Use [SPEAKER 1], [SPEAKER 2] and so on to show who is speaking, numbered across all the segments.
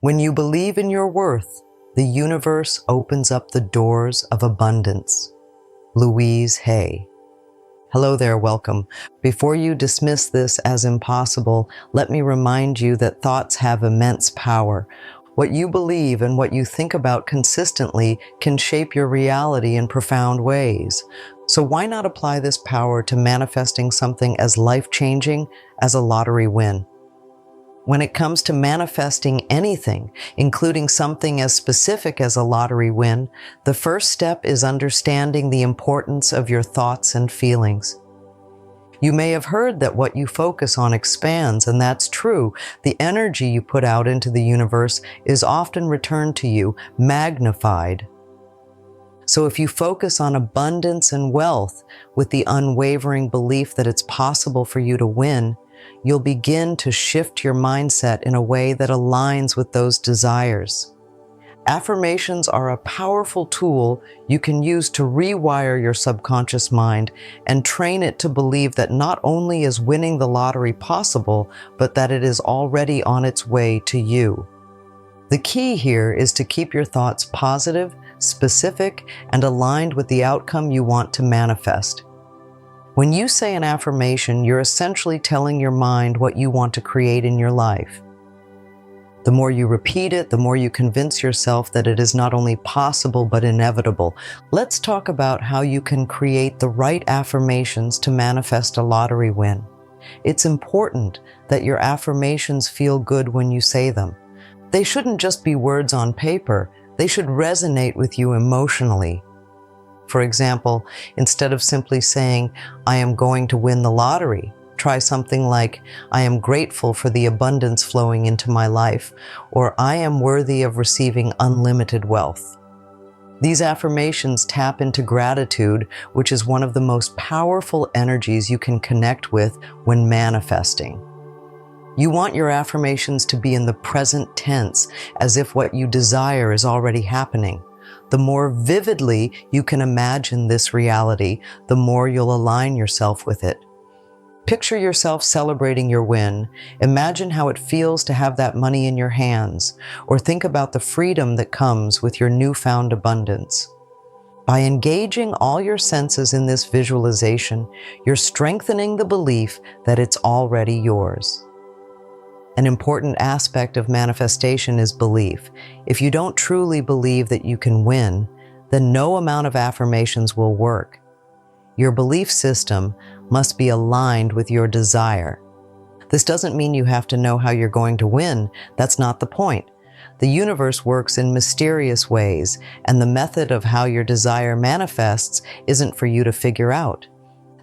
[SPEAKER 1] When you believe in your worth, the universe opens up the doors of abundance. Louise. Hello there, welcome. Before you dismiss this as impossible, let me remind you that thoughts have immense power. What you believe and what you think about consistently can shape your reality in profound ways. So why not apply this power to manifesting something as life-changing as a lottery win? When it comes to manifesting anything, including something as specific as a lottery win, the first step is understanding the importance of your thoughts and feelings. You may have heard that what you focus on expands, and that's true. The energy you put out into the universe is often returned to you, magnified. So if you focus on abundance and wealth with the unwavering belief that it's possible for you to win, you'll begin to shift your mindset in a way that aligns with those desires. Affirmations are a powerful tool you can use to rewire your subconscious mind and train it to believe that not only is winning the lottery possible, but that it is already on its way to you. The key here is to keep your thoughts positive, specific, and aligned with the outcome you want to manifest. When you say an affirmation, you're essentially telling your mind what you want to create in your life. The more you repeat it, the more you convince yourself that it is not only possible but inevitable. Let's talk about how you can create the right affirmations to manifest a lottery win. It's important that your affirmations feel good when you say them. They shouldn't just be words on paper. They should resonate with you emotionally. For example, instead of simply saying, "I am going to win the lottery," try something like, "I am grateful for the abundance flowing into my life," or "I am worthy of receiving unlimited wealth." These affirmations tap into gratitude, which is one of the most powerful energies you can connect with when manifesting. You want your affirmations to be in the present tense, as if what you desire is already happening. The more vividly you can imagine this reality, the more you'll align yourself with it. Picture yourself celebrating your win. Imagine how it feels to have that money in your hands, or think about the freedom that comes with your newfound abundance. By engaging all your senses in this visualization, you're strengthening the belief that it's already yours. An important aspect of manifestation is belief. If you don't truly believe that you can win, then no amount of affirmations will work. Your belief system must be aligned with your desire. This doesn't mean you have to know how you're going to win. That's not the point. The universe works in mysterious ways, and the method of how your desire manifests isn't for you to figure out.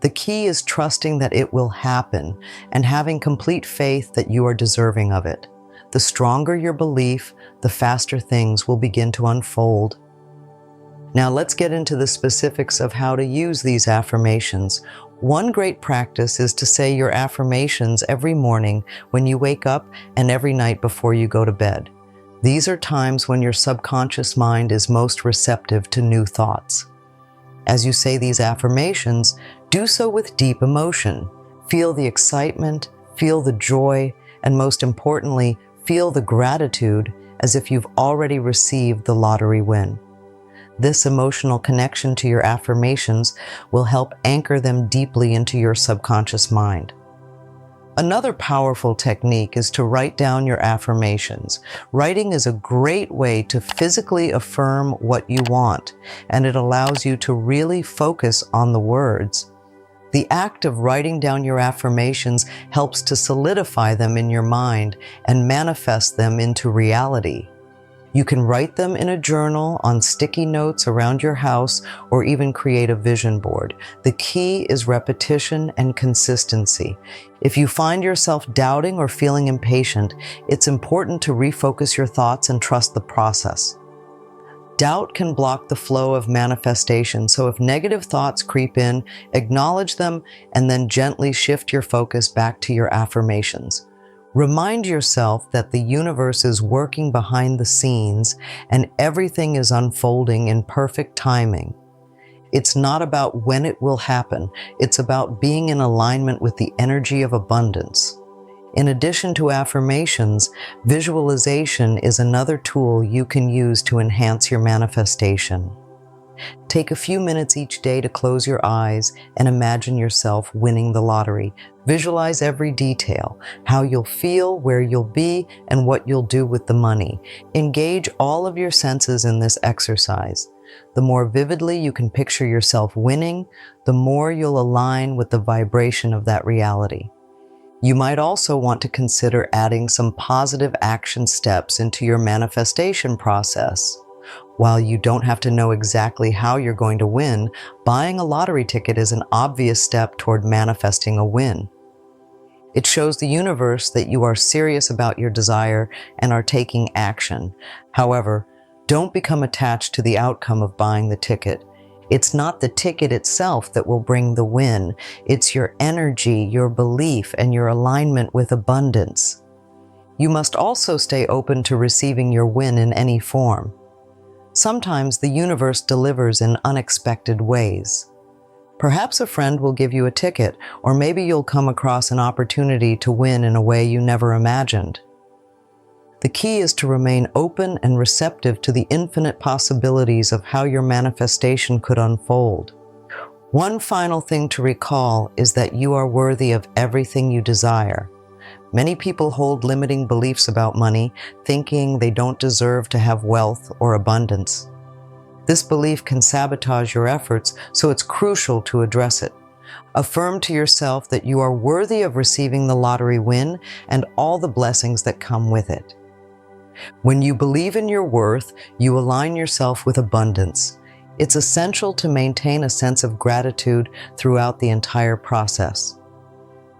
[SPEAKER 1] The key is trusting that it will happen and having complete faith that you are deserving of it. The stronger your belief, the faster things will begin to unfold. Now let's get into the specifics of how to use these affirmations. One great practice is to say your affirmations every morning when you wake up and every night before you go to bed. These are times when your subconscious mind is most receptive to new thoughts. As you say these affirmations, do so with deep emotion. Feel the excitement, feel the joy, and most importantly, feel the gratitude as if you've already received the lottery win. This emotional connection to your affirmations will help anchor them deeply into your subconscious mind. Another powerful technique is to write down your affirmations. Writing is a great way to physically affirm what you want, and it allows you to really focus on the words. The act of writing down your affirmations helps to solidify them in your mind and manifest them into reality. You can write them in a journal, on sticky notes around your house, or even create a vision board. The key is repetition and consistency. If you find yourself doubting or feeling impatient, it's important to refocus your thoughts and trust the process. Doubt can block the flow of manifestation, so if negative thoughts creep in, acknowledge them and then gently shift your focus back to your affirmations. Remind yourself that the universe is working behind the scenes and everything is unfolding in perfect timing. It's not about when it will happen. It's about being in alignment with the energy of abundance. In addition to affirmations, visualization is another tool you can use to enhance your manifestation. Take a few minutes each day to close your eyes and imagine yourself winning the lottery. Visualize every detail, how you'll feel, where you'll be, and what you'll do with the money. Engage all of your senses in this exercise. The more vividly you can picture yourself winning, the more you'll align with the vibration of that reality. You might also want to consider adding some positive action steps into your manifestation process. While you don't have to know exactly how you're going to win, buying a lottery ticket is an obvious step toward manifesting a win. It shows the universe that you are serious about your desire and are taking action. However, don't become attached to the outcome of buying the ticket. It's not the ticket itself that will bring the win. It's your energy, your belief, and your alignment with abundance. You must also stay open to receiving your win in any form. Sometimes the universe delivers in unexpected ways. Perhaps a friend will give you a ticket, or maybe you'll come across an opportunity to win in a way you never imagined. The key is to remain open and receptive to the infinite possibilities of how your manifestation could unfold. One final thing to recall is that you are worthy of everything you desire. Many people hold limiting beliefs about money, thinking they don't deserve to have wealth or abundance. This belief can sabotage your efforts, so it's crucial to address it. Affirm to yourself that you are worthy of receiving the lottery win and all the blessings that come with it. When you believe in your worth, you align yourself with abundance. It's essential to maintain a sense of gratitude throughout the entire process.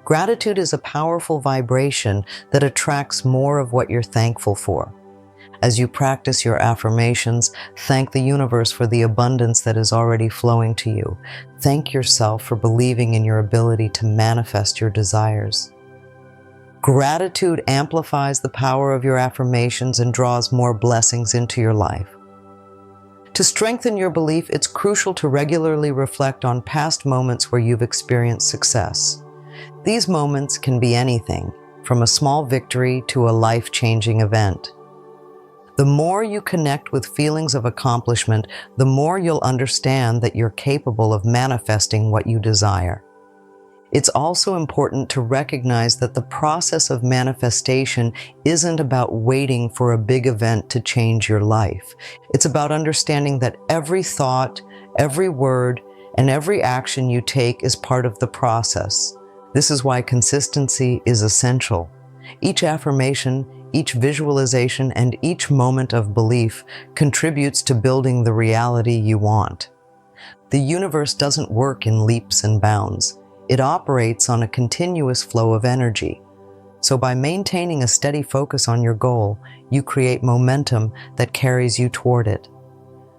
[SPEAKER 1] Gratitude is a powerful vibration that attracts more of what you're thankful for. As you practice your affirmations, thank the universe for the abundance that is already flowing to you. Thank yourself for believing in your ability to manifest your desires. Gratitude amplifies the power of your affirmations and draws more blessings into your life. To strengthen your belief, it's crucial to regularly reflect on past moments where you've experienced success. These moments can be anything, from a small victory to a life-changing event. The more you connect with feelings of accomplishment, the more you'll understand that you're capable of manifesting what you desire. It's also important to recognize that the process of manifestation isn't about waiting for a big event to change your life. It's about understanding that every thought, every word, and every action you take is part of the process. This is why consistency is essential. Each affirmation, each visualization, and each moment of belief contributes to building the reality you want. The universe doesn't work in leaps and bounds. It operates on a continuous flow of energy. So by maintaining a steady focus on your goal, you create momentum that carries you toward it.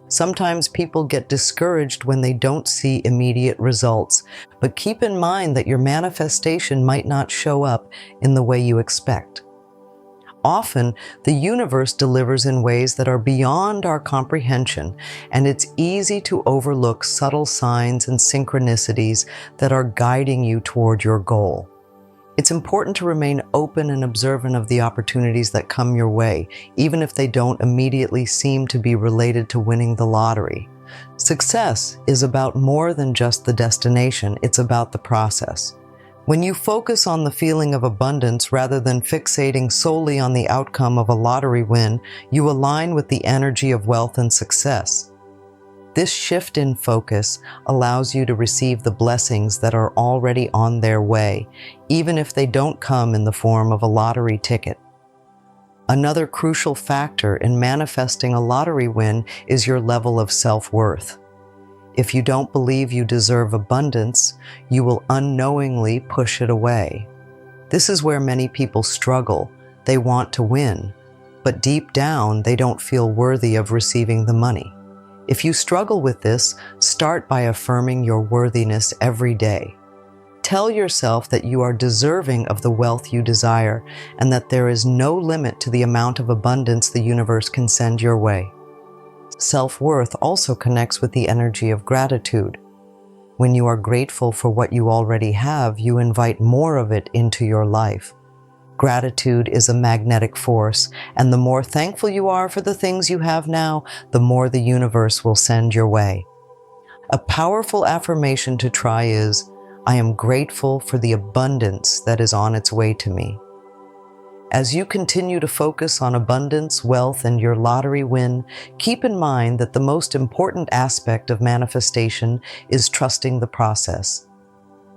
[SPEAKER 1] Sometimes people get discouraged when they don't see immediate results, but keep in mind that your manifestation might not show up in the way you expect. Often, the universe delivers in ways that are beyond our comprehension, and it's easy to overlook subtle signs and synchronicities that are guiding you toward your goal. It's important to remain open and observant of the opportunities that come your way, even if they don't immediately seem to be related to winning the lottery. Success is about more than just the destination, it's about the process. When you focus on the feeling of abundance rather than fixating solely on the outcome of a lottery win, you align with the energy of wealth and success. This shift in focus allows you to receive the blessings that are already on their way, even if they don't come in the form of a lottery ticket. Another crucial factor in manifesting a lottery win is your level of self-worth. If you don't believe you deserve abundance, you will unknowingly push it away. This is where many people struggle. They want to win, but deep down, they don't feel worthy of receiving the money. If you struggle with this, start by affirming your worthiness every day. Tell yourself that you are deserving of the wealth you desire and that there is no limit to the amount of abundance the universe can send your way. Self-worth also connects with the energy of gratitude. When you are grateful for what you already have, you invite more of it into your life. Gratitude is a magnetic force, and the more thankful you are for the things you have now, the more the universe will send your way. A powerful affirmation to try is, I am grateful for the abundance that is on its way to me. As you continue to focus on abundance, wealth, and your lottery win, keep in mind that the most important aspect of manifestation is trusting the process.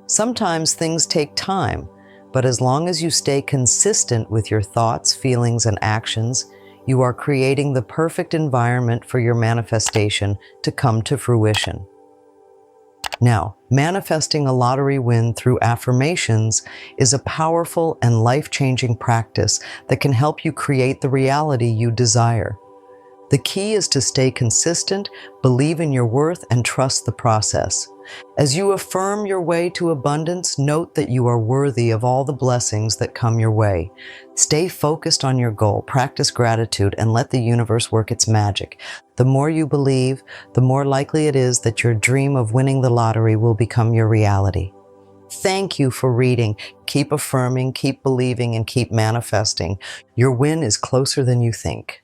[SPEAKER 1] Sometimes things take time, but as long as you stay consistent with your thoughts, feelings, and actions, you are creating the perfect environment for your manifestation to come to fruition. Now, manifesting a lottery win through affirmations is a powerful and life-changing practice that can help you create the reality you desire. The key is to stay consistent, believe in your worth, and trust the process. As you affirm your way to abundance, note that you are worthy of all the blessings that come your way. Stay focused on your goal, practice gratitude, and let the universe work its magic. The more you believe, the more likely it is that your dream of winning the lottery will become your reality. Thank you for reading. Keep affirming, keep believing, and keep manifesting. Your win is closer than you think.